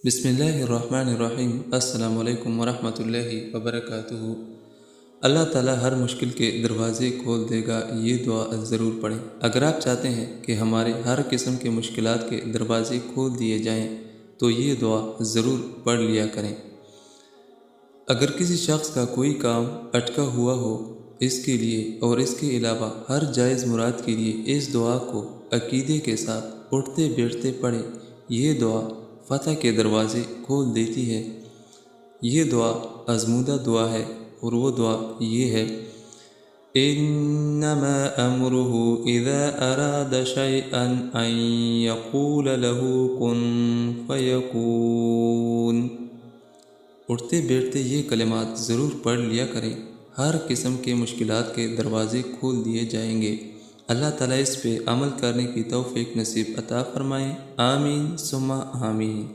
بسم اللہ الرحمن الرحیم۔ السلام علیکم ورحمۃ اللہ وبرکاتہ۔ اللہ تعالیٰ ہر مشکل کے دروازے کھول دے گا، یہ دعا ضرور پڑھیں۔ اگر آپ چاہتے ہیں کہ ہمارے ہر قسم کے مشکلات کے دروازے کھول دیے جائیں تو یہ دعا ضرور پڑھ لیا کریں۔ اگر کسی شخص کا کوئی کام اٹکا ہوا ہو، اس کے لیے اور اس کے علاوہ ہر جائز مراد کے لیے اس دعا کو عقیدے کے ساتھ اٹھتے بیٹھتے پڑھیں۔ یہ دعا فتح کے دروازے کھول دیتی ہے۔ یہ دعا آزمودہ دعا ہے اور وہ دعا یہ ہے: انما امرہ اذا اراد شیئا ان یقول له کن فیکون۔ اٹھتے بیٹھتے یہ کلمات ضرور پڑھ لیا کریں، ہر قسم کے مشکلات کے دروازے کھول دیے جائیں گے۔ اللہ تعالیٰ اس پہ عمل کرنے کی توفیق نصیب عطا فرمائیں۔ آمین ثم آمین۔